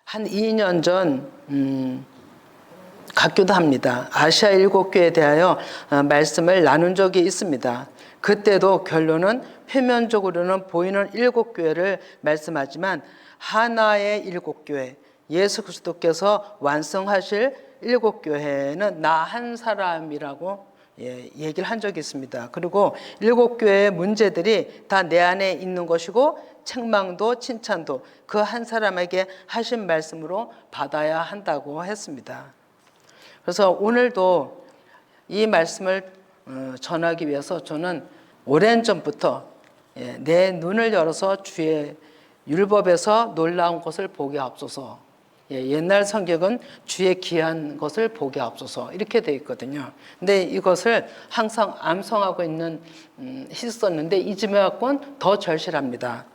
한 2년 전 같기도 합니다. 아시아 7교회에 대하여 말씀을 나눈 적이 있습니다. 그때도 결론은 표면적으로는 보이는 7교회를 말씀하지만 하나의 7교회, 예수 그리스도께서 완성하실 7교회는 나 한 사람이라고 얘기를 한 적이 있습니다. 그리고 7교회의 문제들이 다 내 안에 있는 것이고 책망도 칭찬도 그 한 사람에게 하신 말씀으로 받아야 한다고 했습니다. 그래서 오늘도 이 말씀을 전하기 위해서 저는 오랜 전부터 내 눈을 열어서 주의 율법에서 놀라운 것을 보게 하옵소서. 옛날 성경은 주의 귀한 것을 보게 하옵소서 이렇게 되어 있거든요. 근데 이것을 항상 암송하고 있었는데 이쯤에 갖고는 더 절실합니다.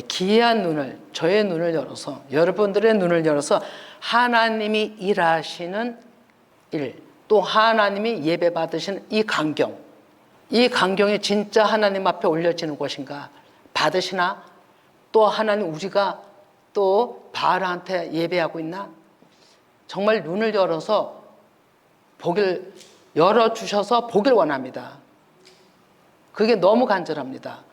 기이한 눈을, 저의 눈을 열어서, 여러분들의 눈을 열어서 하나님이 일하시는 일, 또 하나님이 예배 받으시는 이 광경이 진짜 하나님 앞에 올려지는 것인가 받으시나? 또 하나님 우리가 또 바알한테 예배하고 있나? 정말 눈을 열어서 열어주셔서 보길 원합니다. 그게 너무 간절합니다.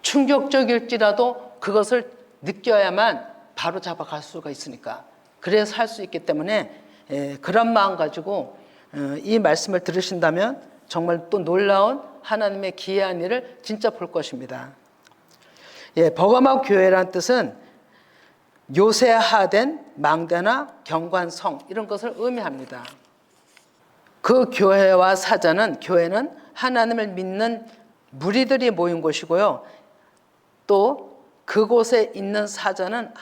충격적일지라도 그것을 느껴야만 바로 잡아갈 수가 있으니까. 그래서 할 수 있기 때문에 그런 마음 가지고 이 말씀을 들으신다면 정말 또 놀라운 하나님의 기이한 일을 진짜 볼 것입니다. 버가모 교회란 뜻은 요새화된 망대나 경관성 이런 것을 의미합니다. 그 교회는 하나님을 믿는 무리들이 모인 곳이고요. 또 그곳에 있는 사자는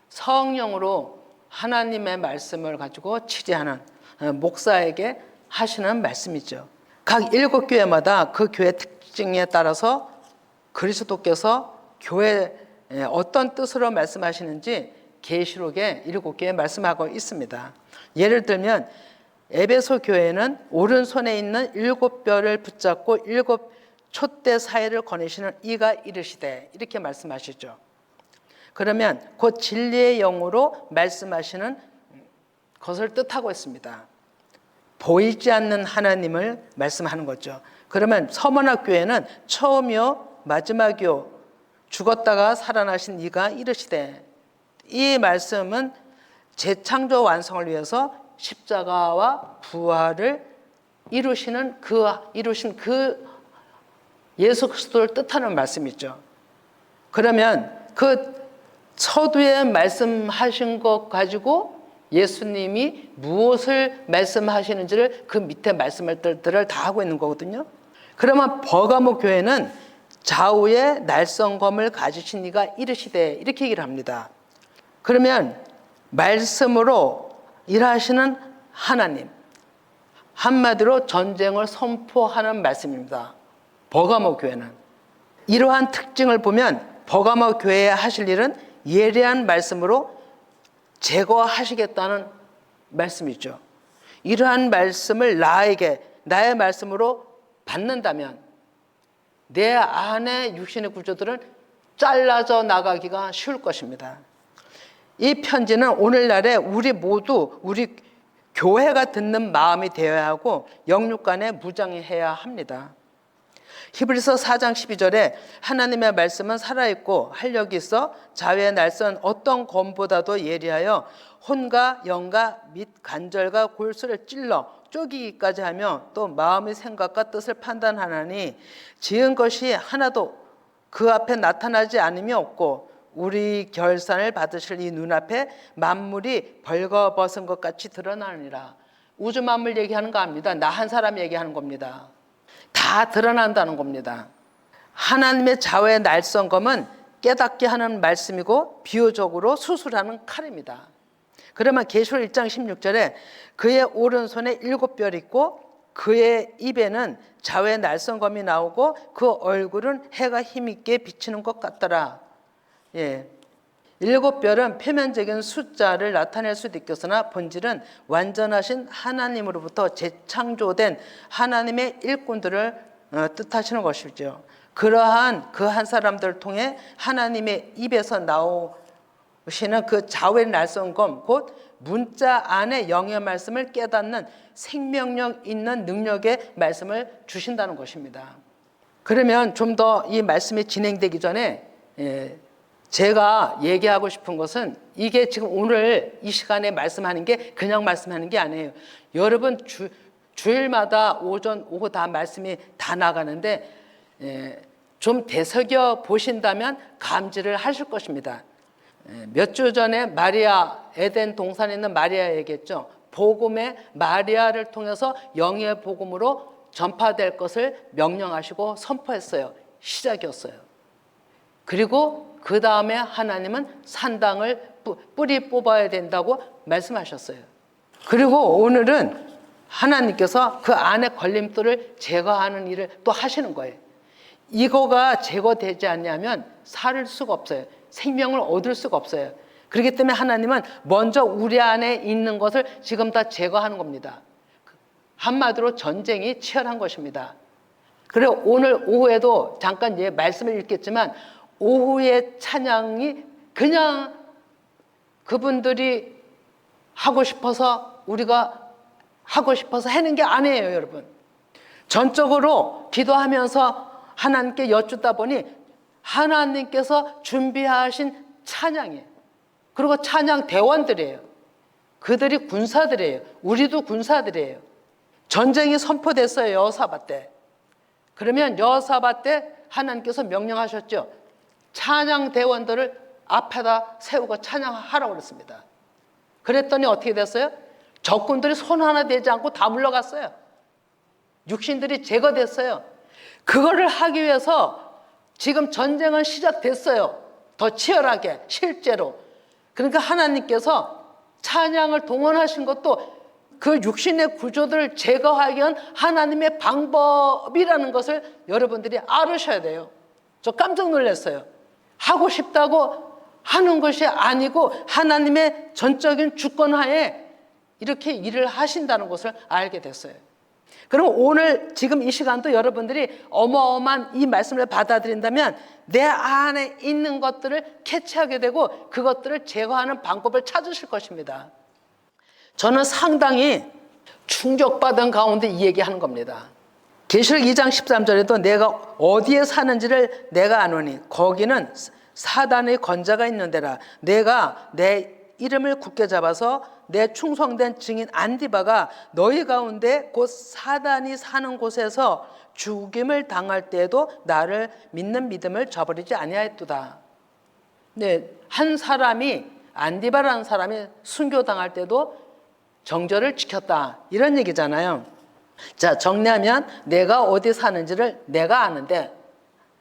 성령으로 하나님의 말씀을 가지고 치리하는 목사에게 하시는 말씀이죠. 각 7교회마다 그 교회 특징에 따라서 그리스도께서 교회에 어떤 뜻으로 말씀하시는지 계시록에 7교회에 말씀하고 있습니다. 예를 들면 에베소 교회는 오른손에 있는 7뼈를 붙잡고 7 촛대 사이를 거니시는 이가 이르시되 이렇게 말씀하시죠. 그러면 곧 진리의 영으로 말씀하시는 것을 뜻하고 있습니다. 보이지 않는 하나님을 말씀하는 거죠. 그러면 서문학 교회는 처음이요 마지막이요 죽었다가 살아나신 이가 이르시되 이 말씀은 재창조 완성을 위해서 십자가와 부활을 이루신 그 예수 그리스도를 뜻하는 말씀이죠. 그러면 그 서두에 말씀하신 것 가지고 예수님이 무엇을 말씀하시는지를 그 밑에 말씀들을 다 하고 있는 거거든요. 그러면 버가모 교회는 좌우에 날성검을 가지신 이가 이르시되 이렇게 얘기를 합니다. 그러면 말씀으로 일하시는 하나님, 한마디로 전쟁을 선포하는 말씀입니다. 버가모 교회는 이러한 특징을 보면 버가모 교회에 하실 일은 예리한 말씀으로 제거하시겠다는 말씀이죠. 이러한 말씀을 나의 말씀으로 받는다면 내 안의 육신의 구조들은 잘라져 나가기가 쉬울 것입니다. 이 편지는 오늘날에 우리 교회가 듣는 마음이 되어야 하고 영육간에 무장해야 합니다. 히브리서 4장 12절에 하나님의 말씀은 살아있고 활력이 있어 자위의 날선 어떤 검보다도 예리하여 혼과 영과 및 간절과 골수를 찔러 쪼기기까지 하며 또 마음의 생각과 뜻을 판단하나니 지은 것이 하나도 그 앞에 나타나지 않음이 없고 우리 결산을 받으실 이 눈앞에 만물이 벌거벗은 것 같이 드러나느니라. 우주 만물 얘기하는 거 아닙니다. 나 한 사람 얘기하는 겁니다. 다 드러난다는 겁니다. 하나님의 좌우의 날성검은 깨닫게 하는 말씀이고 비유적으로 수술하는 칼입니다. 그러면 계시록 1장 16절에 그의 오른손에 7뼈 있고 그의 입에는 좌우의 날성검이 나오고 그 얼굴은 해가 힘있게 비치는 것 같더라. 7뼈는 표면적인 숫자를 나타낼 수도 있겠으나 본질은 완전하신 하나님으로부터 재창조된 하나님의 일꾼들을 뜻하시는 것이죠. 그러한 그 한 사람들을 통해 하나님의 입에서 시는 그 좌우의 날성검 곧 문자 안에 영의 말씀을 깨닫는 생명력 있는 능력의 말씀을 주신다는 것입니다. 그러면 좀 더 이 말씀이 진행되기 전에 제가 얘기하고 싶은 것은 이게 지금 오늘 이 시간에 말씀하는 게 그냥 말씀하는 게 아니에요. 여러분 주일마다 오전 오후 다 말씀이 다 나가는데 좀 되새겨 보신다면 감지를 하실 것입니다. 몇 주 전에 마리아, 에덴 동산에 있는 마리아 얘기했죠. 복음의 마리아를 통해서 영의 복음으로 전파될 것을 명령하시고 선포했어요. 시작이었어요. 그리고 그 다음에 하나님은 산당을 뿌리 뽑아야 된다고 말씀하셨어요. 그리고 오늘은 하나님께서 그 안에 걸림돌을 제거하는 일을 또 하시는 거예요. 이거가 제거되지 않냐면 살 수가 없어요. 생명을 얻을 수가 없어요. 그렇기 때문에 하나님은 먼저 우리 안에 있는 것을 지금 다 제거하는 겁니다. 한마디로 전쟁이 치열한 것입니다. 그리고 오늘 오후에도 잠깐 말씀을 읽겠지만 오후의 찬양이 그냥 그분들이 하고 싶어서 우리가 하고 싶어서 하는 게 아니에요, 여러분. 전적으로 기도하면서 하나님께 여쭙다 보니 하나님께서 준비하신 찬양이에요. 그리고 찬양 대원들이에요. 그들이 군사들이에요. 우리도 군사들이에요. 전쟁이 선포됐어요, 여호사밧 때. 그러면 여호사밧 때 하나님께서 명령하셨죠. 찬양 대원들을 앞에다 세우고 찬양하라고 그랬습니다. 그랬더니 어떻게 됐어요? 적군들이 손 하나 대지 않고 다 물러갔어요. 육신들이 제거됐어요. 그거를 하기 위해서 지금 전쟁은 시작됐어요. 더 치열하게 실제로. 그러니까 하나님께서 찬양을 동원하신 것도 그 육신의 구조들을 제거하기 위한 하나님의 방법이라는 것을 여러분들이 알으셔야 돼요. 저 깜짝 놀랐어요. 하고 싶다고 하는 것이 아니고 하나님의 전적인 주권하에 이렇게 일을 하신다는 것을 알게 됐어요. 그럼 오늘 지금 이 시간도 여러분들이 어마어마한 이 말씀을 받아들인다면 내 안에 있는 것들을 캐치하게 되고 그것들을 제거하는 방법을 찾으실 것입니다. 저는 상당히 충격받은 가운데 이 얘기하는 겁니다. 계시록 2장 13절에도 내가 어디에 사는지를 내가 아노니 거기는 사단의 권자가 있는 데라. 내가 내 이름을 굳게 잡아서 내 충성된 증인 안디바가 너희 가운데 곧 사단이 사는 곳에서 죽임을 당할 때에도 나를 믿는 믿음을 저버리지 아니하였도다. 네, 한 사람이 안디바라는 사람이 순교당할 때도 정절을 지켰다 이런 얘기잖아요. 자, 정리하면 내가 어디 사는지를 내가 아는데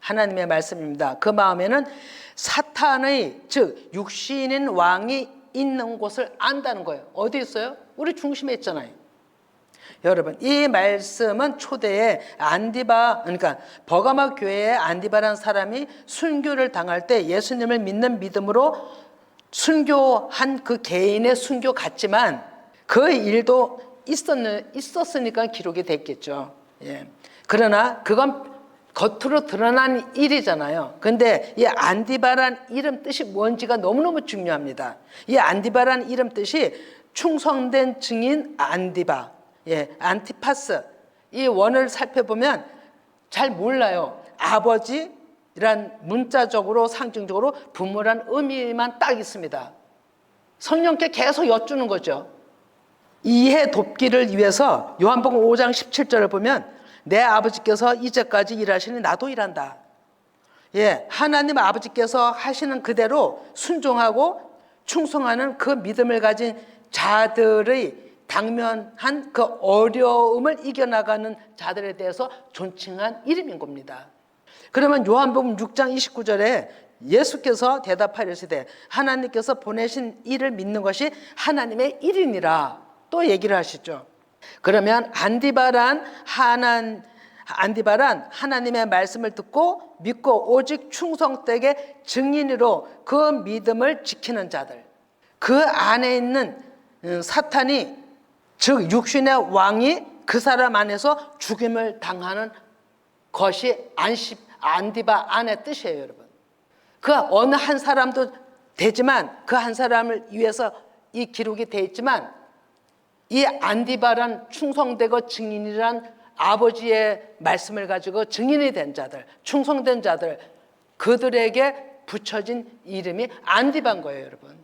하나님의 말씀입니다. 그 마음에는 사탄의 즉 육신인 왕이 있는 곳을 안다는 거예요. 어디 있어요? 우리 중심에 있잖아요. 여러분, 이 말씀은 초대에 안디바, 그러니까 버가마 교회의 안디바라는 사람이 순교를 당할 때 예수님을 믿는 믿음으로 순교한 그 개인의 순교 같지만 그 일도 있었으니까 기록이 됐겠죠. 예. 그러나 그건 겉으로 드러난 일이잖아요. 근데 이 안디바란 이름 뜻이 뭔지가 너무너무 중요합니다. 이 안디바란 이름 뜻이 충성된 증인 안디바, 안티파스. 이 원을 살펴보면 잘 몰라요. 아버지란 문자적으로 상징적으로 부모란 의미만 딱 있습니다. 성령께 계속 여쭈는 거죠. 이해 돕기를 위해서 요한복음 5장 17절을 보면 내 아버지께서 이제까지 일하시니 나도 일한다. 하나님 아버지께서 하시는 그대로 순종하고 충성하는 그 믿음을 가진 자들의 당면한 그 어려움을 이겨나가는 자들에 대해서 존칭한 이름인 겁니다. 그러면 요한복음 6장 29절에 예수께서 대답하시되 하나님께서 보내신 이를 믿는 것이 하나님의 일이니라 또 얘기를 하시죠. 그러면 안디바란 하나님의 말씀을 듣고 믿고 오직 충성되게 증인으로 그 믿음을 지키는 자들, 그 안에 있는 사탄이 즉 육신의 왕이 그 사람 안에서 죽임을 당하는 것이 안디바 안의 뜻이에요, 여러분. 그 어느 한 사람도 되지만 그 한 사람을 위해서 이 기록이 돼 있지만 이 안디바란 충성되고 증인이란 아버지의 말씀을 가지고 증인이 된 자들, 충성된 자들, 그들에게 붙여진 이름이 안디바인 거예요, 여러분.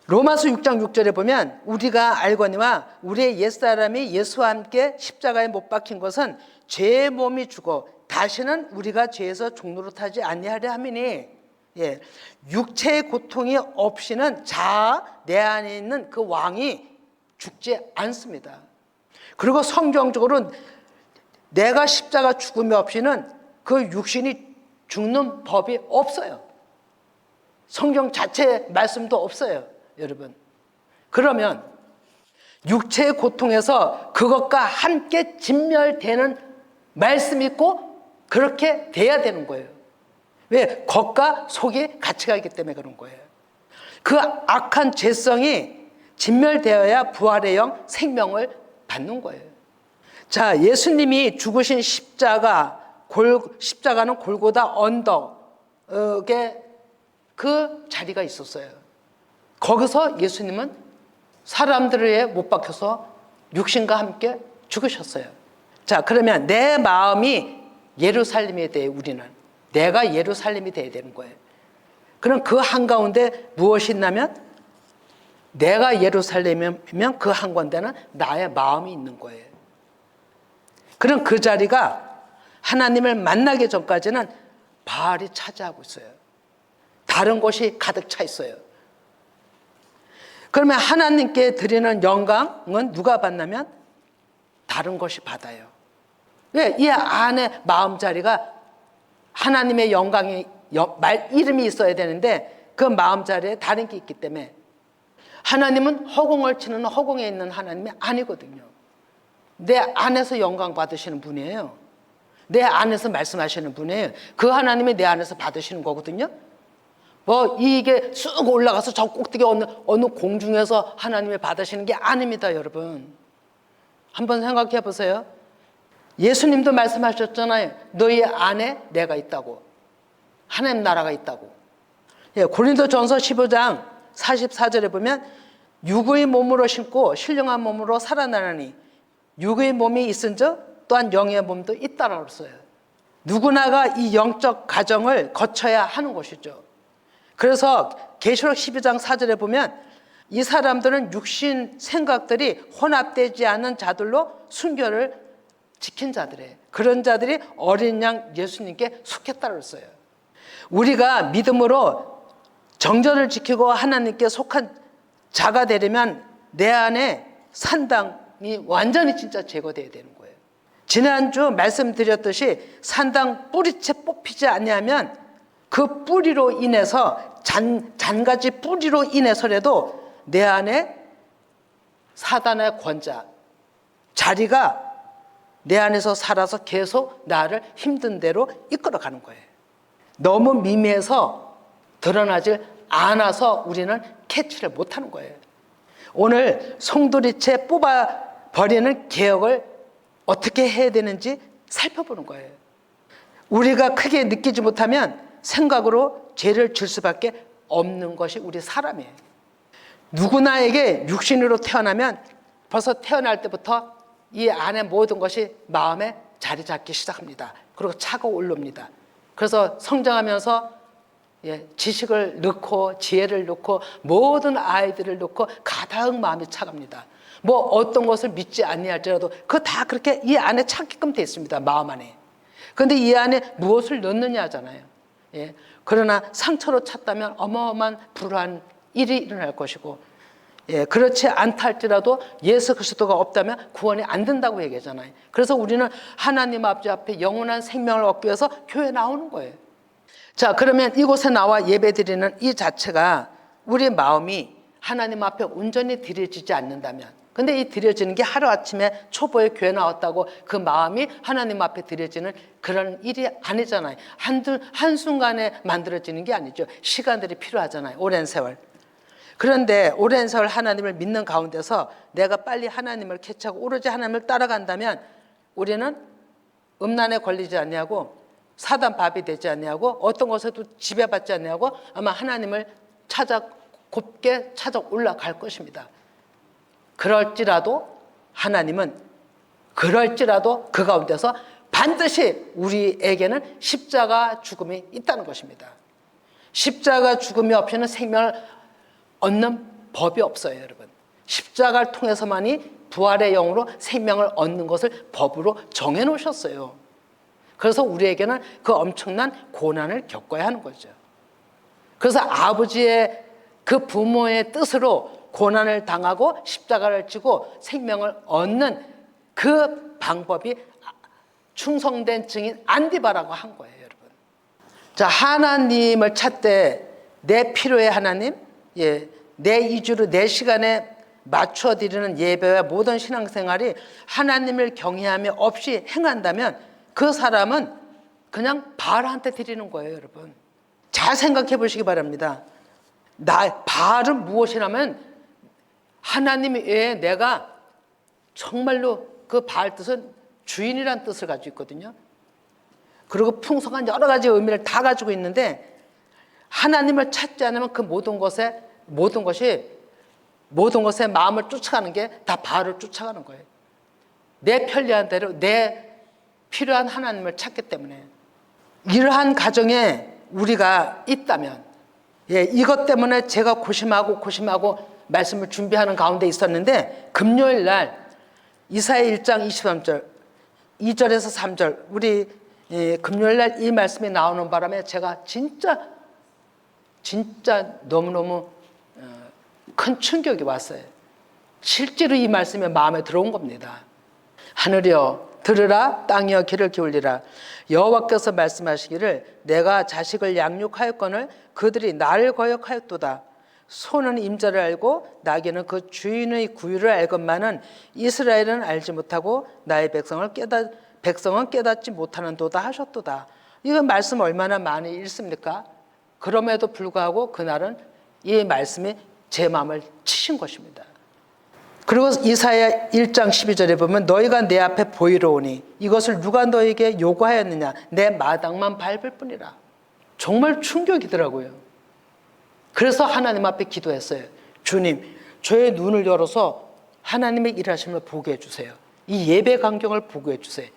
로마서 6장 6절에 보면 우리가 알거니와 우리의 옛사람이 예수와 함께 십자가에 못 박힌 것은 죄의 몸이 죽어 다시는 우리가 죄에서 종노릇하지 아니하려 함이니, 육체의 고통이 없이는 자아 내 안에 있는 그 왕이 죽지 않습니다. 그리고 성경적으로는 내가 십자가 죽음이 없이는 그 육신이 죽는 법이 없어요. 성경 자체의 말씀도 없어요, 여러분. 그러면 육체의 고통에서 그것과 함께 진멸되는 말씀이 있고 그렇게 돼야 되는 거예요. 왜? 겉과 속이 같이 가기 때문에 그런 거예요. 그 악한 죄성이 진멸되어야 부활의 영 생명을 받는 거예요. 자, 예수님이 죽으신 십자가는 골고다 언덕에 그 자리가 있었어요. 거기서 예수님은 사람들에 못 박혀서 육신과 함께 죽으셨어요. 자, 그러면 내 마음이 예루살렘이 돼요, 우리는. 내가 예루살렘이 돼야 되는 거예요. 그럼 그 한가운데 무엇이 있냐면 내가 예루살렘이면 그 한가운데는 나의 마음이 있는 거예요. 그럼 그 자리가 하나님을 만나기 전까지는 바알이 차지하고 있어요. 다른 곳이 가득 차 있어요. 그러면 하나님께 드리는 영광은 누가 받냐면 다른 것이 받아요. 왜? 이 안에 마음자리가 하나님의 영광이 이름이 있어야 되는데 그 마음자리에 다른 게 있기 때문에 하나님은 허공을 치는 허공에 있는 하나님이 아니거든요. 내 안에서 영광 받으시는 분이에요. 내 안에서 말씀하시는 분이에요. 그 하나님이 내 안에서 받으시는 거거든요. 뭐 이게 쑥 올라가서 저 꼭대기 어느 공중에서 하나님이 받으시는 게 아닙니다, 여러분. 한번 생각해 보세요. 예수님도 말씀하셨잖아요. 너희 안에 내가 있다고. 하나님 나라가 있다고. 고린도전서 15장 44절에 보면 육의 몸으로 신고 신령한 몸으로 살아나니 육의 몸이 있은즉 또한 영의 몸도 있다라고 했어요. 누구나가 이 영적 과정을 거쳐야 하는 것이죠. 그래서 계시록 12장 4절에 보면 이 사람들은 육신 생각들이 혼합되지 않은 자들로 순결을 지킨 자들이에요. 그런 자들이 어린 양 예수님께 속했다고 했어요. 우리가 믿음으로 정절을 지키고 하나님께 속한 자가 되려면 내 안에 산당이 완전히 진짜 제거돼야 되는 거예요. 지난주 말씀드렸듯이 산당 뿌리채 뽑히지 않냐면 그 뿌리로 인해서 잔가지 뿌리로 인해서라도 내 안에 사단의 권자 자리가 내 안에서 살아서 계속 나를 힘든 대로 이끌어가는 거예요. 너무 미미해서 드러나질 않아서 우리는 캐치를 못하는 거예요. 오늘 송두리째 뽑아버리는 개혁을 어떻게 해야 되는지 살펴보는 거예요. 우리가 크게 느끼지 못하면 생각으로 죄를 질 수밖에 없는 것이 우리 사람이에요. 누구나에게 육신으로 태어나면 벌써 태어날 때부터 이 안에 모든 것이 마음에 자리 잡기 시작합니다. 그리고 차가 올라옵니다. 그래서 성장하면서 지식을 넣고 지혜를 넣고 모든 아이들을 넣고 가다응 마음이 차갑니다. 뭐 어떤 것을 믿지 아니할지라도 그거 다 그렇게 이 안에 차게끔 돼 있습니다. 마음 안에. 그런데 이 안에 무엇을 넣느냐잖아요. 그러나 상처로 찼다면 어마어마한 불안 일이 일어날 것이고, 그렇지 않다 할지라도 예수 그리스도가 없다면 구원이 안 된다고 얘기하잖아요. 그래서 우리는 하나님 아버지 앞에 영원한 생명을 얻기 위해서 교회에 나오는 거예요. 자, 그러면 이곳에 나와 예배드리는 이 자체가 우리 마음이 하나님 앞에 온전히 드려지지 않는다면, 근데 이 드려지는 게 하루아침에 초보에 교회 나왔다고 그 마음이 하나님 앞에 드려지는 그런 일이 아니잖아요. 한순간에 만들어지는 게 아니죠. 시간들이 필요하잖아요. 오랜 세월. 그런데 오랜 세월 하나님을 믿는 가운데서 내가 빨리 하나님을 캐치하고 오로지 하나님을 따라간다면 우리는 음란에 걸리지 않냐고, 사단 밥이 되지 않냐고, 어떤 것에도 지배받지 않냐고 아마 하나님을 곱게 찾아 올라갈 것입니다. 그럴지라도 하나님은 그럴지라도 그 가운데서 반드시 우리에게는 십자가 죽음이 있다는 것입니다. 십자가 죽음이 없이는 생명을 얻는 법이 없어요, 여러분. 십자가를 통해서만이 부활의 영으로 생명을 얻는 것을 법으로 정해 놓으셨어요. 그래서 우리에게는 그 엄청난 고난을 겪어야 하는 거죠. 그래서 아버지의 그 부모의 뜻으로 고난을 당하고 십자가를 지고 생명을 얻는 그 방법이 충성된 증인 안디바라고 한 거예요, 여러분. 자, 하나님을 찾되 내 필요의 하나님, 내 이주로 내 시간에 맞춰 드리는 예배와 모든 신앙생활이 하나님을 경외함이 없이 행한다면 그 사람은 그냥 바알한테 드리는 거예요, 여러분. 잘 생각해 보시기 바랍니다. 바알은 무엇이냐면 하나님 외에 내가 정말로 그 바알 뜻은 주인이란 뜻을 가지고 있거든요. 그리고 풍성한 여러 가지 의미를 다 가지고 있는데 하나님을 찾지 않으면 그 모든 것에 마음을 쫓아가는 게 다 바알을 쫓아가는 거예요. 내 편리한 대로 내 필요한 하나님을 찾기 때문에 이러한 가정에 우리가 있다면 이것 때문에 제가 고심하고 말씀을 준비하는 가운데 있었는데 금요일 날 이사야 1장 23절 2절에서 3절 우리 금요일 날 이 말씀이 나오는 바람에 제가 진짜 너무너무 큰 충격이 왔어요. 실제로 이 말씀이 마음에 들어온 겁니다. 하늘이여 들으라, 땅이여 귀를 기울이라. 여호와께서 말씀하시기를 내가 자식을 양육하였거늘 그들이 나를 거역하였도다. 소는 임자를 알고 나귀는 그 주인의 구유를 알건만은 이스라엘은 알지 못하고 나의 백성은 깨닫지 못하는도다 하셨도다. 이건 말씀 얼마나 많이 읽습니까? 그럼에도 불구하고 그날은 이 말씀이 제 마음을 치신 것입니다. 그리고 이사야 1장 12절에 보면 너희가 내 앞에 보이러 오니 이것을 누가 너에게 요구하였느냐 내 마당만 밟을 뿐이라. 정말 충격이더라고요. 그래서 하나님 앞에 기도했어요. 주님, 저의 눈을 열어서 하나님의 일하심을 보게 해주세요. 이 예배 광경을 보게 해주세요.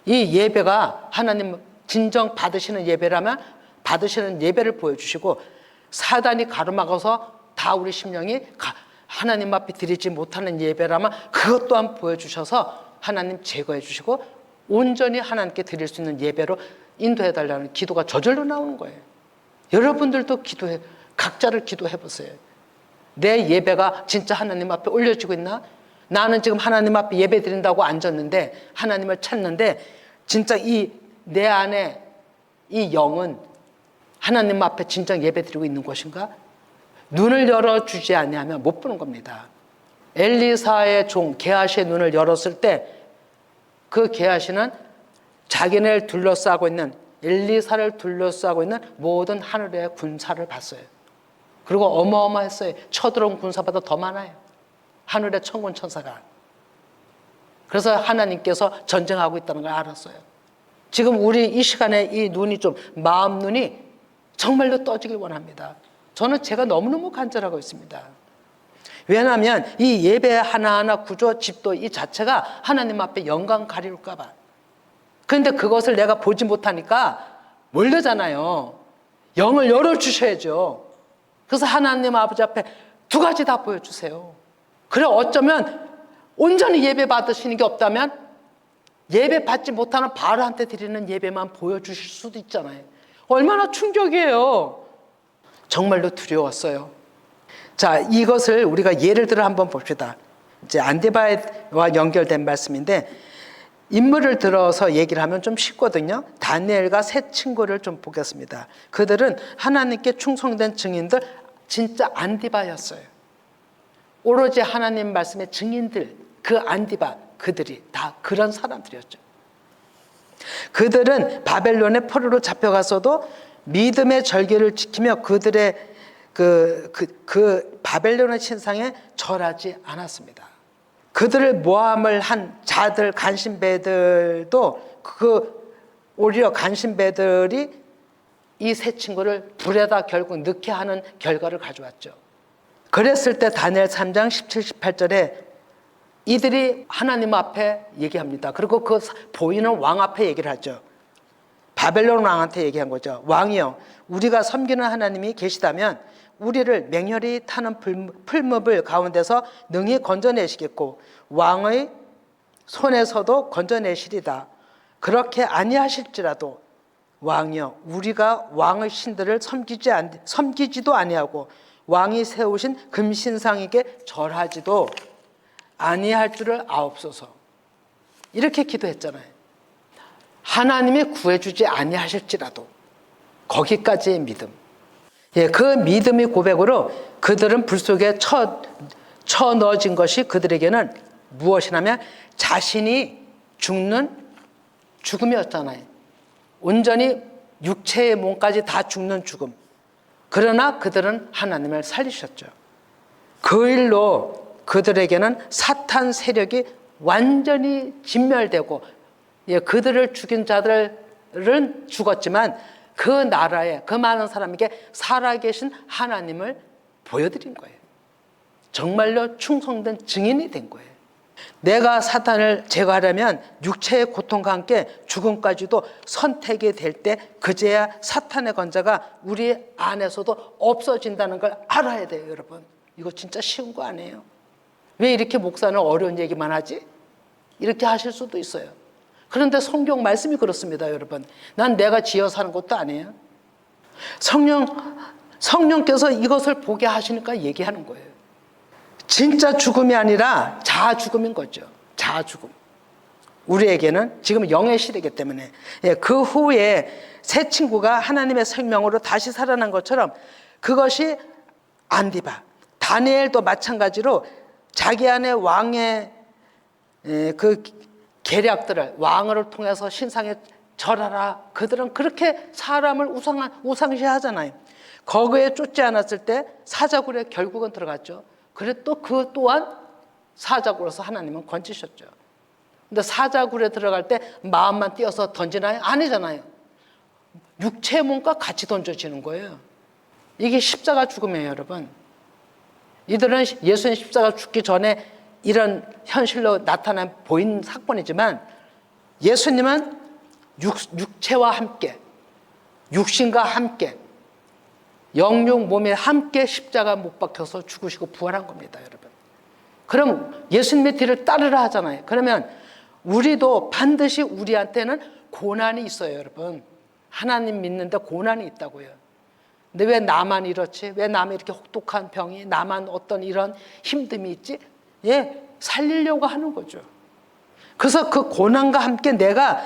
이 예배가 하나님 진정 받으시는 예배라면 받으시는 예배를 보여주시고 사단이 가로막아서 다 우리 심령이 하나님 앞에 드리지 못하는 예배라면 그것 또한 보여주셔서 하나님 제거해 주시고 온전히 하나님께 드릴 수 있는 예배로 인도해달라는 기도가 저절로 나오는 거예요. 여러분들도 각자를 기도해 보세요. 내 예배가 진짜 하나님 앞에 올려지고 있나? 나는 지금 하나님 앞에 예배 드린다고 앉았는데 하나님을 찾는데 진짜 내 안에 이 영은 하나님 앞에 진짜 예배 드리고 있는 것인가? 눈을 열어주지 아니하면 못 보는 겁니다. 엘리사의 종 게하시의 눈을 열었을 때 그 게하시는 자기네를 둘러싸고 있는 엘리사를 둘러싸고 있는 모든 하늘의 군사를 봤어요. 그리고 어마어마했어요. 쳐들어온 군사보다 더 많아요. 하늘의 천군 천사가. 그래서 하나님께서 전쟁하고 있다는 걸 알았어요. 지금 우리 이 시간에 이 눈이 좀 마음 눈이 정말로 떠지길 원합니다. 저는 제가 너무너무 간절하고 있습니다. 왜냐하면 이 예배 하나하나 구조 집도 이 자체가 하나님 앞에 영광 가리울까 봐. 그런데 그것을 내가 보지 못하니까 모르잖아요. 영을 열어주셔야죠. 그래서 하나님 아버지 앞에 두 가지 다 보여주세요. 그래 어쩌면 온전히 예배 받으시는 게 없다면 예배 받지 못하는 바알한테 드리는 예배만 보여주실 수도 있잖아요. 얼마나 충격이에요. 정말로 두려웠어요. 자, 이것을 우리가 예를 들어 한번 봅시다. 이제 안디바와 연결된 말씀인데 인물을 들어서 얘기를 하면 좀 쉽거든요. 다니엘과 세 친구를 좀 보겠습니다. 그들은 하나님께 충성된 증인들, 진짜 안디바였어요. 오로지 하나님 말씀의 증인들, 그 안디바, 그들이 다 그런 사람들이었죠. 그들은 바벨론의 포로로 잡혀가서도 믿음의 절개를 지키며 그들의 그 바벨론의 신상에 절하지 않았습니다. 그들을 모함을 한 자들, 간신배들도 오히려 간신배들이 이 세 친구를 불에다 결국 넣게 하는 결과를 가져왔죠. 그랬을 때 다니엘 3장 17, 18절에 이들이 하나님 앞에 얘기합니다. 그리고 그 보이는 왕 앞에 얘기를 하죠. 바벨론 왕한테 얘기한 거죠. 왕이여, 우리가 섬기는 하나님이 계시다면 우리를 맹렬히 타는 풀무불 가운데서 능히 건져내시겠고 왕의 손에서도 건져내시리다. 그렇게 아니하실지라도 왕이여, 우리가 왕의 신들을 섬기지도 아니하고 왕이 세우신 금신상에게 절하지도 아니할 줄을 아옵소서. 이렇게 기도했잖아요. 하나님이 구해주지 아니하실지라도 거기까지의 믿음. 그 믿음의 고백으로 그들은 불 속에 쳐 넣어진 것이 그들에게는 무엇이냐면 자신이 죽는 죽음이었잖아요. 온전히 육체의 몸까지 다 죽는 죽음. 그러나 그들은 하나님을 살리셨죠. 그 일로 그들에게는 사탄 세력이 완전히 진멸되고, 그들을 죽인 자들은 죽었지만 그 나라에 그 많은 사람에게 살아계신 하나님을 보여드린 거예요. 정말로 충성된 증인이 된 거예요. 내가 사탄을 제거하려면 육체의 고통과 함께 죽음까지도 선택이 될 때 그제야 사탄의 권세가 우리 안에서도 없어진다는 걸 알아야 돼요. 여러분, 이거 진짜 쉬운 거 아니에요. 왜 이렇게 목사는 어려운 얘기만 하지? 이렇게 하실 수도 있어요. 그런데 성경 말씀이 그렇습니다. 여러분, 난 내가 지어서 하는 것도 아니에요. 성령께서 이것을 보게 하시니까 얘기하는 거예요. 진짜 죽음이 아니라 자아 죽음인 거죠. 자아 죽음. 우리에게는 지금 영의 시대이기 때문에, 그 후에 새 친구가 하나님의 생명으로 다시 살아난 것처럼 그것이 안디바, 다니엘도 마찬가지로 자기 안에 왕의 그 계략들을, 왕을 통해서 신상에 절하라, 그들은 그렇게 사람을 우상시하잖아요. 거기에 쫓지 않았을 때 사자굴에 결국은 들어갔죠. 그래 또 그 또한 사자굴에서 하나님은 건지셨죠. 근데 사자굴에 들어갈 때 마음만 띄어서 던지나요? 아니잖아요. 육체의 몸과 같이 던져지는 거예요. 이게 십자가 죽음이에요, 여러분. 이들은 예수님 십자가 죽기 전에 이런 현실로 나타난 보인 사건이지만, 예수님은 육체와 함께, 육신과 함께, 영육 몸에 함께 십자가 못 박혀서 죽으시고 부활한 겁니다, 여러분. 그럼 예수님의 뒤를 따르라 하잖아요. 그러면 우리도 반드시 우리한테는 고난이 있어요, 여러분. 하나님 믿는데 고난이 있다고요. 근데 왜 나만 이렇지? 왜 남이 이렇게 혹독한 병이, 나만 어떤 이런 힘듦이 있지? 살리려고 하는 거죠. 그래서 그 고난과 함께 내가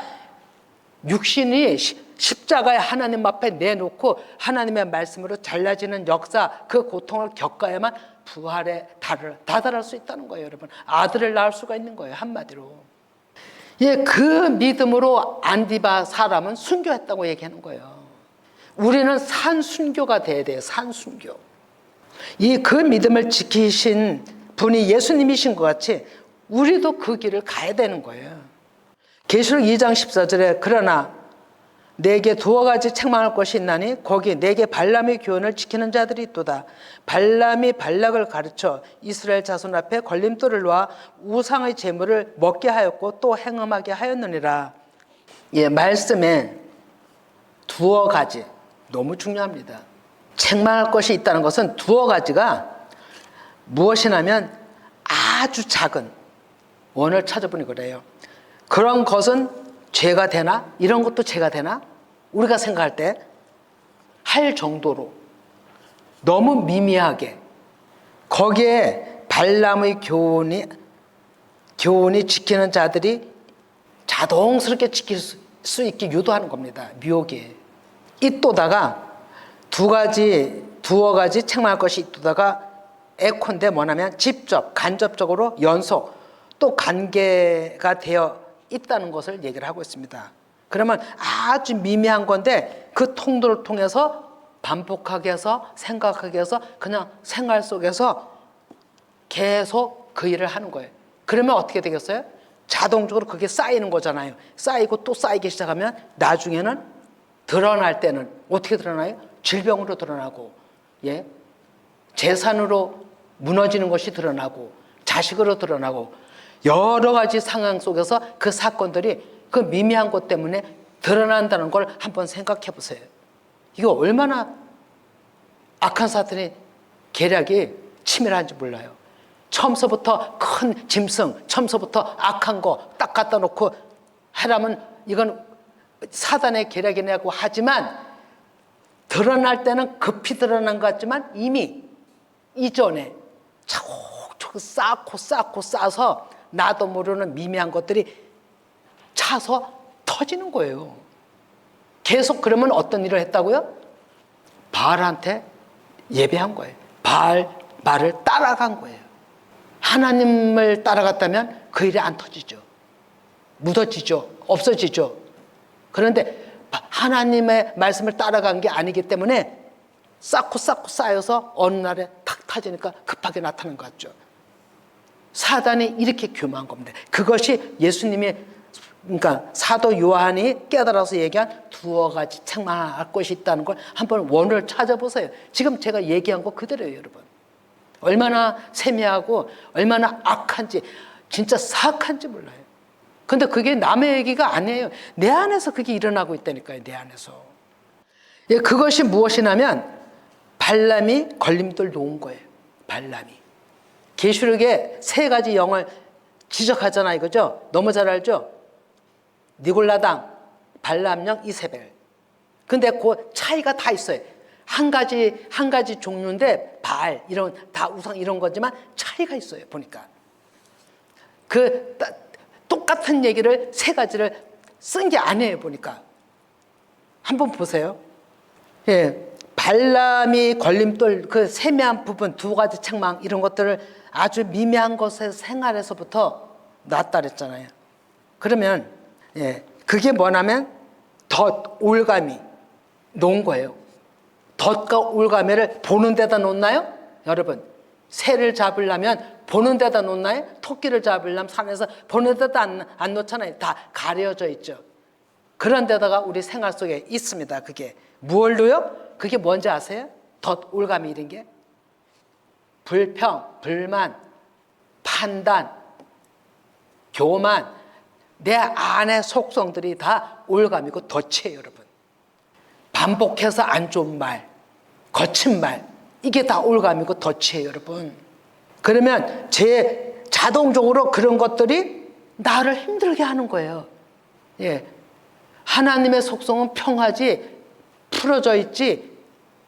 육신이 십자가에 하나님 앞에 내놓고 하나님의 말씀으로 잘라지는 역사, 그 고통을 겪어야만 부활에 다다를 수 있다는 거예요, 여러분. 아들을 낳을 수가 있는 거예요, 한마디로. 그 믿음으로 안디바 사람은 순교했다고 얘기하는 거예요. 우리는 산순교가 돼야 돼요, 산순교. 그 믿음을 지키신 분이 예수님이신 것 같이 우리도 그 길을 가야 되는 거예요. 계시록 2장 14절에 그러나 내게 두어 가지 책망할 것이 있나니 거기 내게 발람의 교훈을 지키는 자들이 있도다. 발람이 발락을 가르쳐 이스라엘 자손 앞에 걸림돌을 놓아 우상의 제물을 먹게 하였고 또 행음하게 하였느니라. 말씀에 두어 가지, 너무 중요합니다. 책망할 것이 있다는 것은 두어 가지가 무엇이냐면 아주 작은, 원을 찾아보니 그래요. 그런 것은 죄가 되나? 이런 것도 죄가 되나? 우리가 생각할 때 할 정도로 너무 미미하게 거기에 발람의 교훈이 지키는 자들이 자동스럽게 지킬 수 있게 유도하는 겁니다. 미혹에. 이또다가 두어 가지 책망할 것이 있도다가 에콘데 뭐냐면 직접, 간접적으로 연속, 또 관계가 되어 있다는 것을 얘기를 하고 있습니다. 그러면 아주 미미한 건데 그 통로를 통해서 반복하게 해서 생각하게 해서 그냥 생활 속에서 계속 그 일을 하는 거예요. 그러면 어떻게 되겠어요? 자동적으로 그게 쌓이는 거잖아요. 쌓이고 또 쌓이기 시작하면 나중에는 드러날 때는 어떻게 드러나요? 질병으로 드러나고, 예, 재산으로 무너지는 것이 드러나고, 자식으로 드러나고, 여러 가지 상황 속에서 그 사건들이 그 미미한 것 때문에 드러난다는 걸 한번 생각해 보세요. 이거 얼마나 악한 사탄의 계략이 치밀한지 몰라요. 처음서부터 큰 짐승, 처음서부터 악한 거 딱 갖다 놓고 하라면 이건 사단의 계략이라고 하지만 드러날 때는 급히 드러난 것 같지만 이미 이전에 차곡차곡 쌓고 쌓아서 나도 모르는 미미한 것들이 차서 터지는 거예요. 계속 그러면 어떤 일을 했다고요? 바알한테 예배한 거예요. 바알 말을 따라간 거예요. 하나님을 따라갔다면 그 일이 안 터지죠. 묻어지죠. 없어지죠. 그런데 하나님의 말씀을 따라간 게 아니기 때문에 쌓고 쌓여서 어느 날에 탁 터지니까 급하게 나타난 것 같죠. 사단이 이렇게 교만한 겁니다. 그것이 예수님이, 그러니까 사도 요한이 깨달아서 얘기한 두어 가지 책망할 것이 있다는 걸 한번 원을 찾아보세요. 지금 제가 얘기한 거 그대로예요, 여러분. 얼마나 세미하고 얼마나 악한지, 진짜 사악한지 몰라요. 근데 그게 남의 얘기가 아니에요. 내 안에서 그게 일어나고 있다니까요, 내 안에서. 예, 그것이 무엇이냐면 발람이 걸림돌 놓은 거예요. 발람이. 계시록에 세 가지 영을 지적하잖아요, 그죠? 너무 잘 알죠? 니골라당, 발람령, 이세벨. 근데 그 차이가 다 있어요. 한 가지 종류인데 발 이런 다 우상 이런 거지만 차이가 있어요. 보니까 그 똑같은 얘기를 세 가지를 쓴 게 아니에요. 보니까 한번 보세요. 예, 발람이 걸림돌 그 세미한 부분 두 가지 책망 이런 것들을 아주 미미한 것의 생활에서부터 놨다 그랬잖아요. 그러면 예, 그게 뭐냐면 덫, 올가미 놓은 거예요. 덫과 올가미를 보는 데다 놓나요? 여러분, 새를 잡으려면 보는 데다 놓나요? 토끼를 잡으려면 산에서 보는 데다 안 놓잖아요. 다 가려져 있죠. 그런 데다가 우리 생활 속에 있습니다. 그게 무얼로요? 그게 뭔지 아세요? 덫, 올가미 이런 게 불평, 불만, 판단, 교만, 내 안의 속성들이 다 올가미고 덫이에요, 여러분. 반복해서 안 좋은 말, 거친 말, 이게 다 올가미고 덫이에요, 여러분. 그러면 자동적으로 그런 것들이 나를 힘들게 하는 거예요. 예, 하나님의 속성은 평화지, 풀어져 있지,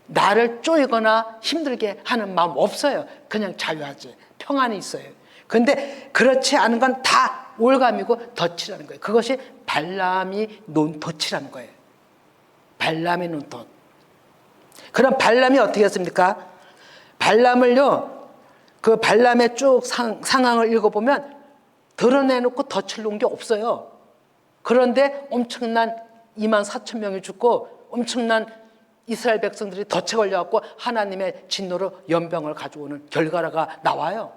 나를 쪼이거나 힘들게 하는 마음 없어요. 그냥 자유하지, 평안이 있어요. 근데 그렇지 않은 건 다 올가미고 덫이라는 거예요. 그것이 발람이 놓은 덫이라는 거예요. 발람이 놓은 덫. 그럼 발람이 어떻게 했습니까? 발람을요, 그 발람의 쭉 상황을 읽어보면 드러내놓고 덫을 놓은 게 없어요. 그런데 엄청난 24,000명이 죽고 엄청난 이스라엘 백성들이 덫에 걸려갖고 하나님의 진노로 연병을 가져오는 결과가 나와요.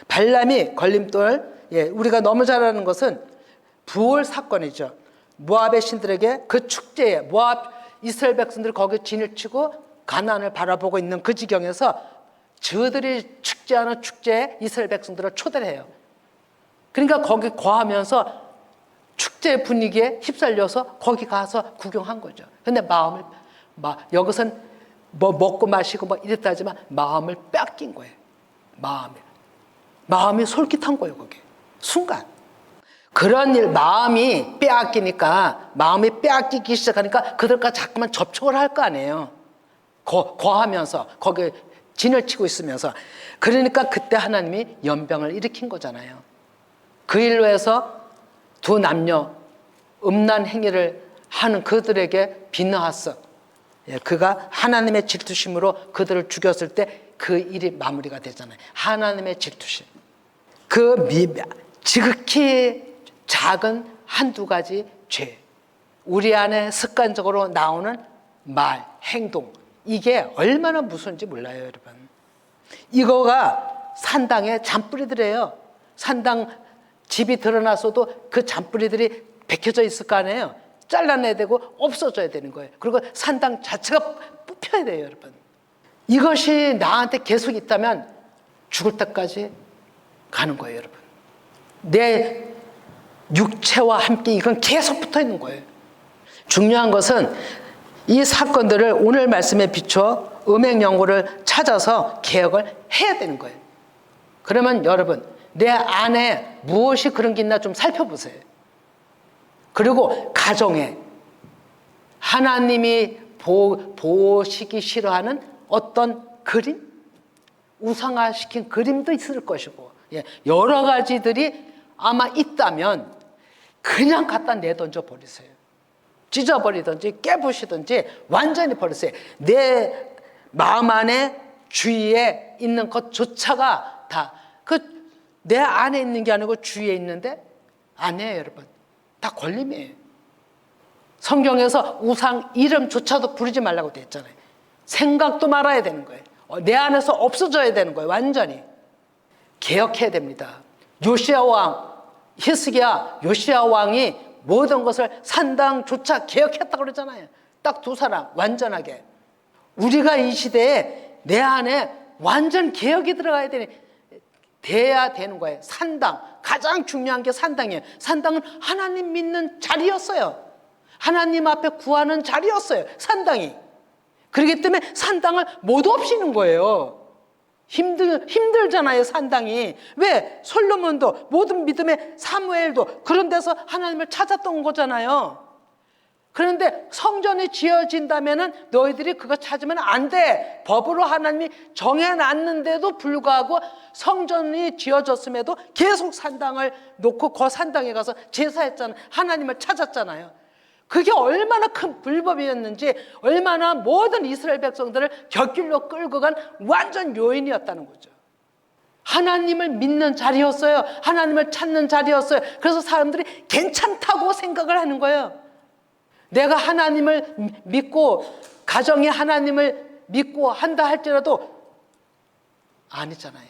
발람이 걸림돌, 예, 우리가 너무 잘 아는 것은 부월 사건이죠. 모압의 신들에게 그 축제에 모압 이스라엘 백성들이 거기 진을 치고 가나안을 바라보고 있는 그 지경에서 저들이 축제하는 축제에 이스라엘 백성들을 초대를 해요. 그러니까 거기 거하면서 축제 분위기에 휩쓸려서 거기 가서 구경한 거죠. 근데 여기선 뭐 먹고 마시고 뭐 이랬다지만 마음을 뺏긴 거예요. 마음이 솔깃한 거예요, 거기. 순간. 그런 일, 마음이 빼앗기기 시작하니까 그들과 자꾸만 접촉을 할 거 아니에요. 거하면서, 거기 진을 치고 있으면서. 그러니까 그때 하나님이 연병을 일으킨 거잖아요. 그 일로 해서 두 남녀, 음란 행위를 하는 그들에게 비느하스, 그가 하나님의 질투심으로 그들을 죽였을 때 그 일이 마무리가 되잖아요. 하나님의 질투심. 그 지극히 작은 한두 가지 죄, 우리 안에 습관적으로 나오는 말, 행동, 이게 얼마나 무서운지 몰라요, 여러분. 이거가 산당의 잔뿌리들이에요. 산당 집이 드러났어도 그 잔뿌리들이 베껴져 있을 거 아니에요. 잘라내야 되고 없어져야 되는 거예요. 그리고 산당 자체가 뽑혀야 돼요, 여러분. 이것이 나한테 계속 있다면 죽을 때까지 가는 거예요, 여러분. 내 육체와 함께 이건 계속 붙어 있는 거예요. 중요한 것은 이 사건들을 오늘 말씀에 비춰 음행 연고를 찾아서 개혁을 해야 되는 거예요. 그러면 여러분, 내 안에 무엇이 그런 게 있나 좀 살펴보세요. 그리고 가정에 하나님이 보시기 싫어하는 어떤 그림? 우상화시킨 그림도 있을 것이고, 여러 가지들이 아마 있다면 그냥 갖다 내던져 버리세요. 찢어버리든지 깨부시든지 완전히 버리세요. 내 마음 안에 주위에 있는 것조차가 다 내 안에 있는 게 아니고 주위에 있는데 아니에요, 여러분. 다 걸림이에요. 성경에서 우상 이름조차도 부르지 말라고 돼 있잖아요. 생각도 말아야 되는 거예요. 내 안에서 없어져야 되는 거예요. 완전히 개혁해야 됩니다. 요시야 왕, 히스기야, 요시야 왕이 모든 것을 산당조차 개혁했다고 그러잖아요. 딱 두 사람 완전하게. 우리가 이 시대에 내 안에 완전 개혁이 들어가야 돼야 되는 거예요. 산당, 가장 중요한 게 산당이에요. 산당은 하나님 믿는 자리였어요. 하나님 앞에 구하는 자리였어요, 산당이. 그렇기 때문에 산당을 못 없이는 거예요. 힘들잖아요, 산당이. 왜? 솔로몬도, 모든 믿음의 사무엘도 그런 데서 하나님을 찾았던 거잖아요. 그런데 성전이 지어진다면은 너희들이 그거 찾으면 안 돼. 법으로 하나님이 정해놨는데도 불구하고 성전이 지어졌음에도 계속 산당을 놓고 그 산당에 가서 제사했잖아요. 하나님을 찾았잖아요. 그게 얼마나 큰 불법이었는지, 얼마나 모든 이스라엘 백성들을 곁길로 끌고 간 완전 요인이었다는 거죠. 하나님을 믿는 자리였어요. 하나님을 찾는 자리였어요. 그래서 사람들이 괜찮다고 생각을 하는 거예요. 내가 하나님을 믿고 가정이 하나님을 믿고 한다 할지라도 아니잖아요.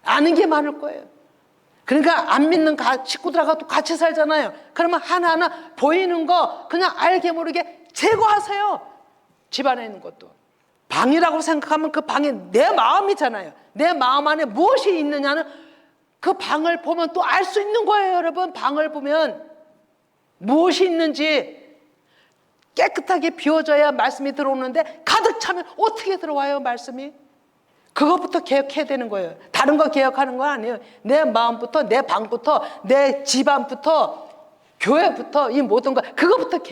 아는 게 많을 거예요. 그러니까 안 믿는 식구들하고 같이 살잖아요. 그러면 하나하나 보이는 거 그냥 알게 모르게 제거하세요. 집안에 있는 것도. 방이라고 생각하면 그 방이 내 마음이잖아요. 내 마음 안에 무엇이 있느냐는 그 방을 보면 또 알 수 있는 거예요, 여러분. 방을 보면 무엇이 있는지. 깨끗하게 비워져야 말씀이 들어오는데 가득 차면 어떻게 들어와요, 말씀이? 그것부터 개혁해야 되는 거예요. 다른 거 개혁하는 거 아니에요. 내 마음부터, 내 방부터, 내 집안부터, 교회부터, 이 모든 거 그것부터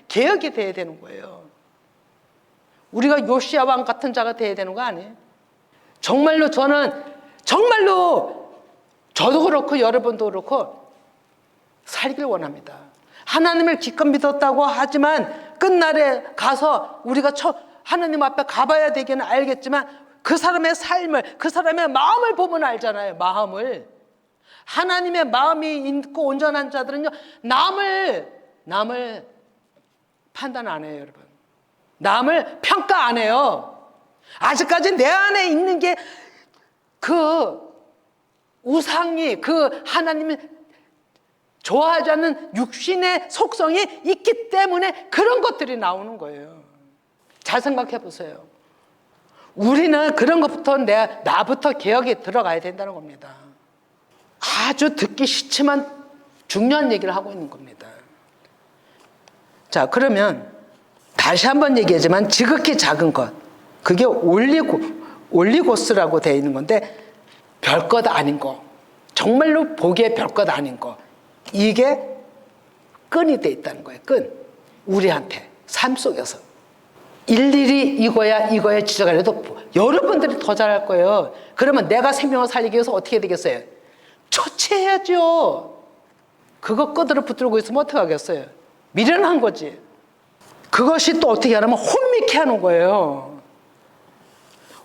개혁이 돼야 되는 거예요. 우리가 요시야 왕 같은 자가 돼야 되는 거 아니에요? 정말로 저는 정말로 저도 그렇고 여러분도 그렇고 살길 원합니다. 하나님을 기껏 믿었다고 하지만 끝날에 가서 우리가 하나님 앞에 가봐야 되기는 알겠지만 그 사람의 삶을, 그 사람의 마음을 보면 알잖아요. 마음을. 하나님의 마음이 있고 온전한 자들은요, 남을 판단 안 해요, 여러분. 남을 평가 안 해요. 아직까지 내 안에 있는 게 그 우상이, 그 하나님이 좋아하지 않는 육신의 속성이 있기 때문에 그런 것들이 나오는 거예요. 잘 생각해 보세요. 우리는 그런 것부터 나부터 개혁이 들어가야 된다는 겁니다. 아주 듣기 싫지만 중요한 얘기를 하고 있는 겁니다. 자, 그러면 다시 한번 얘기하지만 지극히 작은 것, 그게 올리고스라고 되어 있는 건데 별것 아닌 거, 정말로 보기에 별것 아닌 거, 이게 끈이 돼 있다는 거예요. 끈. 우리한테 삶 속에서 일일이 이거야 지적하려도 여러분들이 더 잘할 거예요. 그러면 내가 생명을 살리기 위해서 어떻게 되겠어요? 처치해야죠. 그거 끄드러 붙들고 있으면 어떻게 하겠어요? 미련한 거지. 그것이 또 어떻게 하냐면 혼미케 하는 거예요.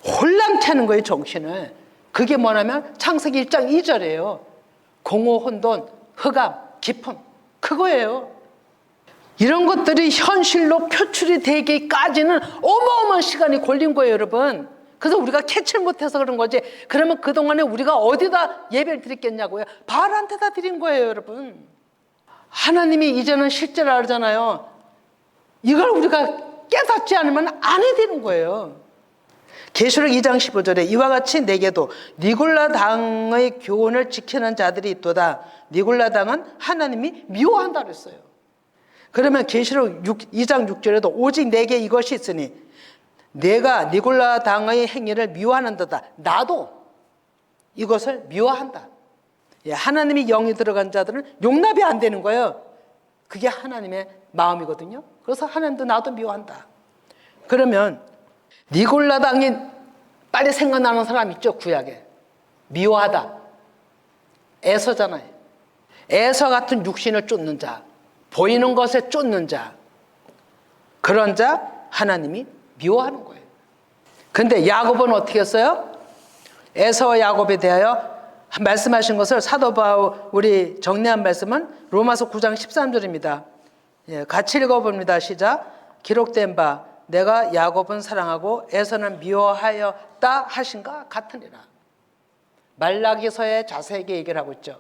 혼란케 하는 거예요, 정신을. 그게 뭐냐면 창세기 1장 2절이에요. 공허, 혼돈, 흑암, 깊음, 그거예요. 이런 것들이 현실로 표출이 되기까지는 어마어마한 시간이 걸린 거예요, 여러분. 그래서 우리가 캐치를 못해서 그런 거지. 그러면 그동안에 우리가 어디다 예배를 드렸겠냐고요? 바알한테다 드린 거예요, 여러분. 하나님이 이제는 실제로 알잖아요. 이걸 우리가 깨닫지 않으면 안 해야 되는 거예요. 계시록 2장 15절에 이와 같이 내게도 니골라 당의 교훈을 지키는 자들이 있도다. 니골라 당은 하나님이 미워한다 그랬어요. 그러면 계시록 2장 6절에도 오직 내게 이것이 있으니 내가 니골라 당의 행위를 미워하는도다. 나도 이것을 미워한다. 하나님이 영이 들어간 자들은 용납이 안 되는 거예요. 그게 하나님의 마음이거든요. 그래서 하나님도 나도 미워한다. 그러면 니골라 당이 빨리 생각나는 사람 있죠, 구약에. 미워하다. 에서잖아요. 에서 같은 육신을 쫓는 자, 보이는 것에 쫓는 자, 그런 자 하나님이 미워하는 거예요. 근데 야곱은 어떻게 했어요? 에서와 야곱에 대하여 말씀하신 것을 사도 바울이 정리한 말씀은 로마서 9장 13절입니다. 같이 읽어봅니다. 시작. 기록된 바 내가 야곱은 사랑하고 에서는 미워하였다 하신가 같으니라. 말라기서에 자세하게 얘기를 하고 있죠.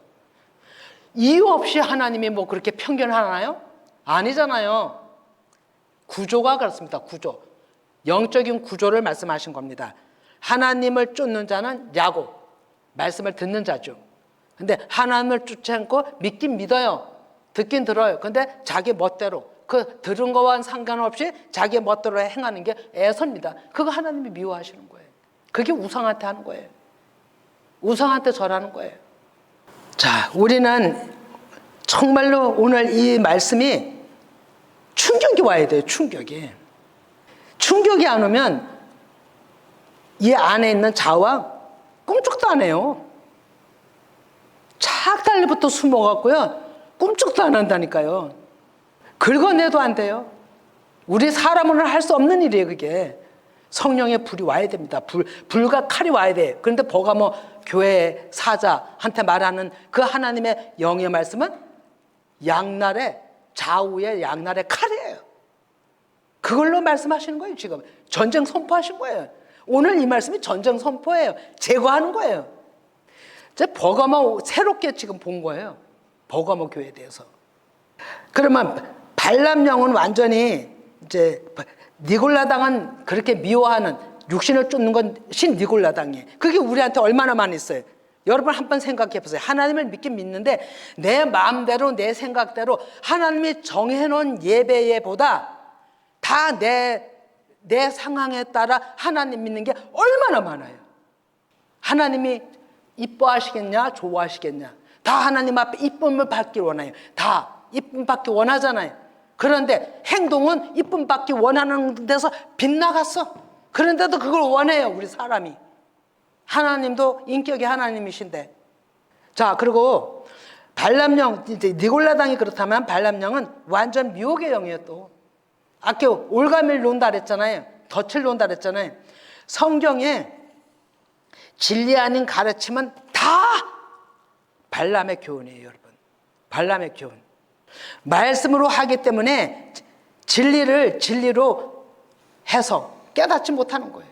이유 없이 하나님이 뭐 그렇게 편견하나요? 아니잖아요. 구조가 그렇습니다. 구조. 영적인 구조를 말씀하신 겁니다. 하나님을 쫓는 자는 야곱, 말씀을 듣는 자죠. 근데 하나님을 쫓지 않고 믿긴 믿어요. 듣긴 들어요. 근데 자기 멋대로, 그 들은 거와는 상관없이 자기 멋대로 행하는 게 에서입니다. 그거 하나님이 미워하시는 거예요. 그게 우상한테 하는 거예요. 우상한테 절하는 거예요. 자, 우리는 정말로 오늘 이 말씀이 충격이 와야 돼요. 충격이. 충격이 안 오면 이 안에 있는 자와 꿈쩍도 안 해요. 착 달리부터 숨어갖고요. 꿈쩍도 안 한다니까요. 긁어내도 안 돼요. 우리 사람으로는 할 수 없는 일이에요, 그게. 성령의 불이 와야 됩니다. 불과 칼이 와야 돼요. 그런데 버가모 교회 사자한테 말하는 그 하나님의 영의 말씀은 양날의 좌우의 양날의 칼이에요. 그걸로 말씀하시는 거예요. 지금 전쟁 선포하신 거예요. 오늘 이 말씀이 전쟁 선포예요. 제거하는 거예요. 이제 버가모 새롭게 지금 본 거예요. 버가모 교회에 대해서. 그러면 발람 영은 완전히 이제 니골라 당은 그렇게 미워하는 육신을 쫓는 건 신 니골라 당이에요. 그게 우리한테 얼마나 많이 있어요. 여러분 한번 생각해 보세요. 하나님을 믿긴 믿는데 내 마음대로 내 생각대로 하나님이 정해놓은 예배보다 다 내 상황에 따라 하나님 믿는 게 얼마나 많아요. 하나님이 이뻐하시겠냐 좋아하시겠냐 다 하나님 앞에 이쁨을 받기 원해요. 다 이쁨 받기 원하잖아요. 그런데 행동은 이쁨 받기 원하는 데서 빗나갔어. 그런데도 그걸 원해요. 우리 사람이. 하나님도 인격이 하나님이신데. 자, 그리고 발람령, 이제 니골라 당이 그렇다면 발람령은 완전 미혹의 영이에요. 또 아까 올가미를 논다 그랬잖아요. 덫을 논다 그랬잖아요. 성경에 진리 아닌 가르침은 다 발람의 교훈이에요, 여러분. 발람의 교훈. 말씀으로 하기 때문에 진리를 진리로 해서 깨닫지 못하는 거예요.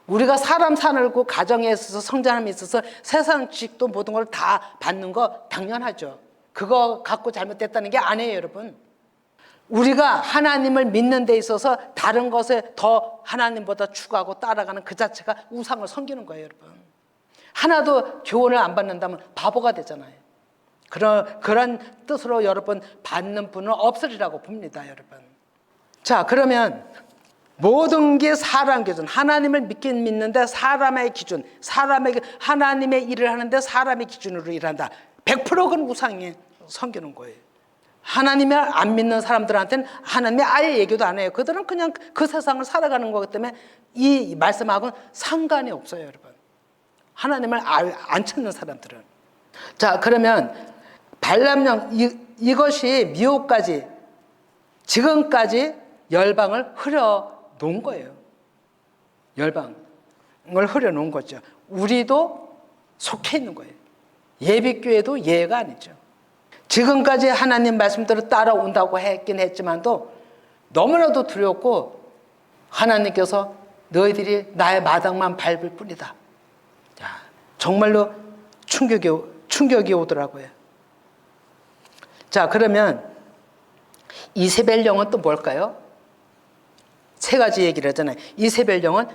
우리가 사람 살고 가정에 있어서 성장함에 있어서 세상 지식도 모든 걸 다 받는 거 당연하죠. 그거 갖고 잘못됐다는 게 아니에요, 여러분. 우리가 하나님을 믿는 데 있어서 다른 것에 더 하나님보다 추구하고 따라가는 그 자체가 우상을 섬기는 거예요, 여러분. 하나도 교훈을 안 받는다면 바보가 되잖아요. 그런 뜻으로 여러분 받는 분은 없으리라고 봅니다, 여러분. 자, 그러면 모든 게 사람 기준, 하나님을 믿긴 믿는데 사람의 기준, 하나님의 일을 하는데 사람의 기준으로 일한다. 100%는 우상에 섬기는 거예요. 하나님을 안 믿는 사람들한테는 하나님이 아예 얘기도 안 해요. 그들은 그냥 그 세상을 살아가는 거기 때문에 이 말씀하고는 상관이 없어요, 여러분. 하나님을 안 찾는 사람들은. 자, 그러면 발람령 이것이 미혹까지 지금까지 열방을 흐려 놓은 거예요. 열방을 흐려 놓은 거죠. 우리도 속해 있는 거예요. 예비교회도 예외가 아니죠. 지금까지 하나님 말씀대로 따라온다고 했긴 했지만도 너무나도 두렵고 하나님께서 너희들이 나의 마당만 밟을 뿐이다. 정말로 충격이 오더라고요. 자, 그러면 이세벨 영은 또 뭘까요? 세 가지 얘기를 하잖아요. 이세벨 영은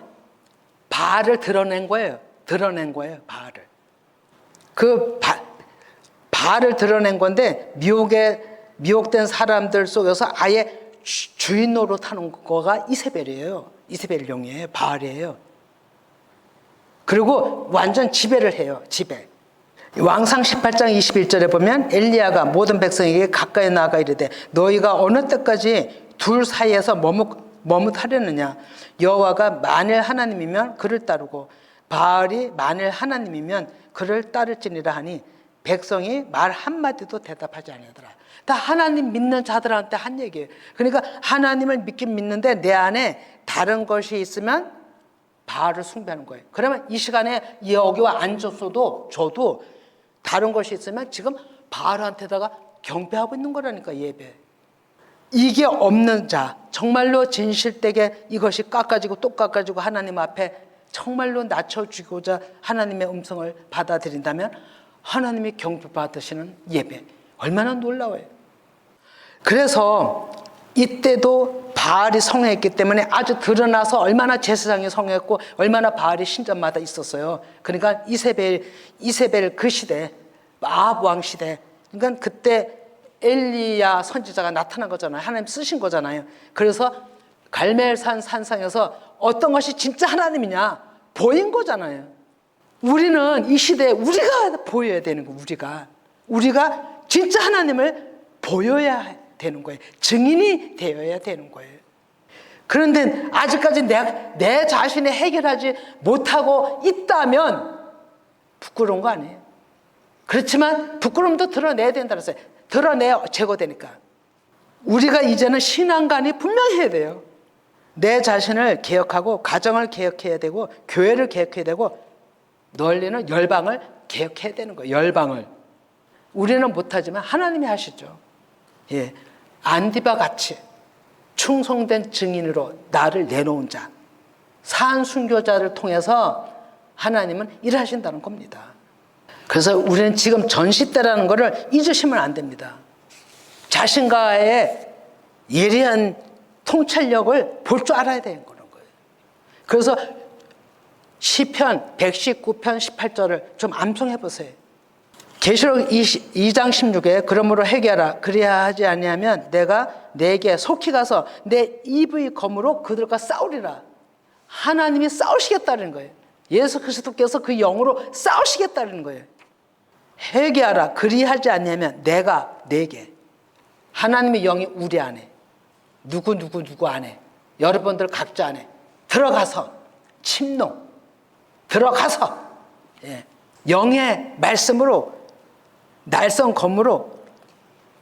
바알을 드러낸 거예요. 드러낸 거예요, 바알을. 바알을 드러낸 건데 미혹된 사람들 속에서 아예 주인 노릇하는 거가 이세벨이에요. 이세벨 영이에요. 바알이에요. 그리고 완전 지배를 해요. 지배. 왕상 18장 21절에 보면 엘리야가 모든 백성에게 가까이 나아가 이르되 너희가 어느 때까지 둘 사이에서 머뭇하려느냐. 여호와가 만일 하나님이면 그를 따르고 바알이 만일 하나님이면 그를 따를지니라 하니 백성이 말 한마디도 대답하지 아니하더라. 다 하나님 믿는 자들한테 한 얘기예요. 그러니까 하나님을 믿긴 믿는데 내 안에 다른 것이 있으면 바알을 숭배하는 거예요. 그러면 이 시간에 여기와 앉았어도 저도 다른 것이 있으면 지금 바알한테다가 경배하고 있는 거라니까. 예배. 이게 없는 자, 정말로 진실되게 이것이 깎아지고 또 깎아지고 하나님 앞에 정말로 낮춰주고자 하나님의 음성을 받아들인다면 하나님이 경배받으시는 예배, 얼마나 놀라워요. 그래서 이때도 바알이 성행했기 때문에 아주 드러나서 얼마나 제사장이 성행했고 얼마나 바알이 신전마다 있었어요. 그러니까 이세벨 그 시대, 아합 왕 시대, 그러니까 그때 엘리야 선지자가 나타난 거잖아요. 하나님 쓰신 거잖아요. 그래서 갈멜산 산상에서 어떤 것이 진짜 하나님이냐 보인 거잖아요. 우리는 이 시대에 우리가 보여야 되는 거. 우리가 진짜 하나님을 보여야 되는 거예요. 증인이 되어야 되는 거예요. 그런데 아직까지 내 자신이 해결하지 못하고 있다면 부끄러운 거 아니에요. 그렇지만 부끄러움도 드러내야 된다 그랬어요. 드러내야 제거되니까. 우리가 이제는 신앙관이 분명해야 돼요. 내 자신을 개혁하고 가정을 개혁해야 되고 교회를 개혁해야 되고 널리는 열방을 개혁해야 되는 거예요. 열방을. 우리는 못하지만 하나님이 하시죠. 예, 안디바 같이 충성된 증인으로 나를 내놓은 자, 산 순교자를 통해서 하나님은 일하신다는 겁니다. 그래서 우리는 지금 전시 때라는 것을 잊으시면 안 됩니다. 자신과의 예리한 통찰력을 볼 줄 알아야 되는 거예요. 그래서 시편 119편 18절을 좀 암송해 보세요. 계시록 2장 16에 그러므로 회개하라. 그리야 하지 아니하면 내가 내게 속히 가서 내 입의 검으로 그들과 싸우리라. 하나님이 싸우시겠다는 거예요. 예수 그리스도께서 그 영으로 싸우시겠다는 거예요. 회개하라. 그리하지 않냐면 내가 내게. 하나님의 영이 우리 안에, 누구 안에, 여러분들 각자 안에 들어가서 침노, 들어가서 영의 말씀으로 날선 검으로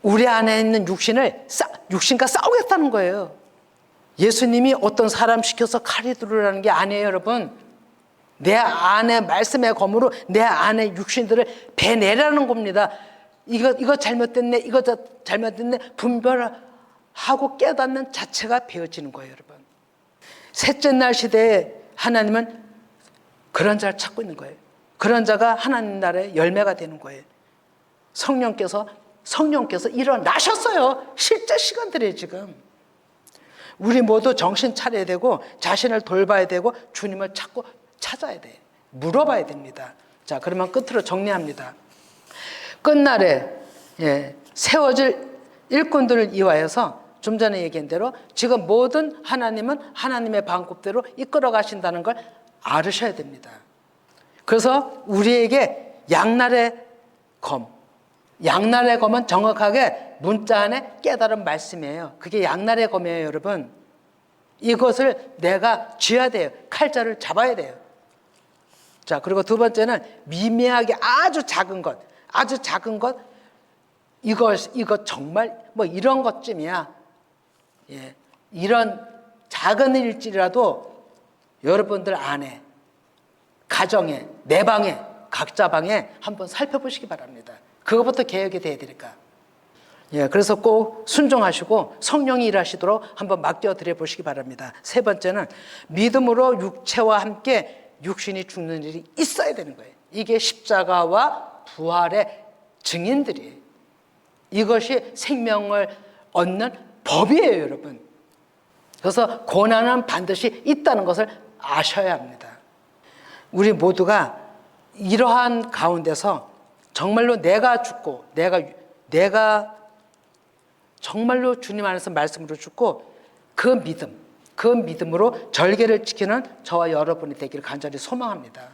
우리 안에 있는 육신과 싸우겠다는 거예요. 예수님이 어떤 사람 시켜서 칼이 들으라는 게 아니에요, 여러분. 내 안에 말씀의 검으로 내 안에 육신들을 베내라는 겁니다. 이거 잘못됐네, 이거 잘못됐네 분별하고 깨닫는 자체가 배워지는 거예요, 여러분. 셋째 날 시대에 하나님은 그런 자를 찾고 있는 거예요. 그런 자가 하나님 나라의 열매가 되는 거예요. 성령께서 일어나셨어요. 실제 시간들이에요, 지금. 우리 모두 정신 차려야 되고 자신을 돌봐야 되고 주님을 찾아야 돼. 물어봐야 됩니다. 자, 그러면 끝으로 정리합니다. 끝날에 세워질 일꾼들을 이화해서 좀 전에 얘기한 대로 지금 모든 하나님은 하나님의 방법대로 이끌어 가신다는 걸 알으셔야 됩니다. 그래서 우리에게 양날의 검은 정확하게 문자 안에 깨달은 말씀이에요. 그게 양날의 검이에요, 여러분. 이것을 내가 쥐어야 돼요. 칼자를 잡아야 돼요. 자, 그리고 두 번째는 미미하게 아주 작은 것, 이거 정말 뭐 이런 것쯤이야. 이런 작은 일지라도 여러분들 안에, 가정에, 내 방에, 각자 방에 한번 살펴보시기 바랍니다. 그것부터 개혁이 돼야 되니까. 그래서 꼭 순종하시고 성령이 일하시도록 한번 맡겨 드려 보시기 바랍니다. 세 번째는 믿음으로 육체와 함께 육신이 죽는 일이 있어야 되는 거예요. 이게 십자가와 부활의 증인들이에요. 이것이 생명을 얻는 법이에요, 여러분. 그래서 고난은 반드시 있다는 것을 아셔야 합니다. 우리 모두가 이러한 가운데서 정말로 내가 죽고 내가 정말로 주님 안에서 말씀으로 죽고 그 믿음으로 절개를 지키는 저와 여러분이 되기를 간절히 소망합니다.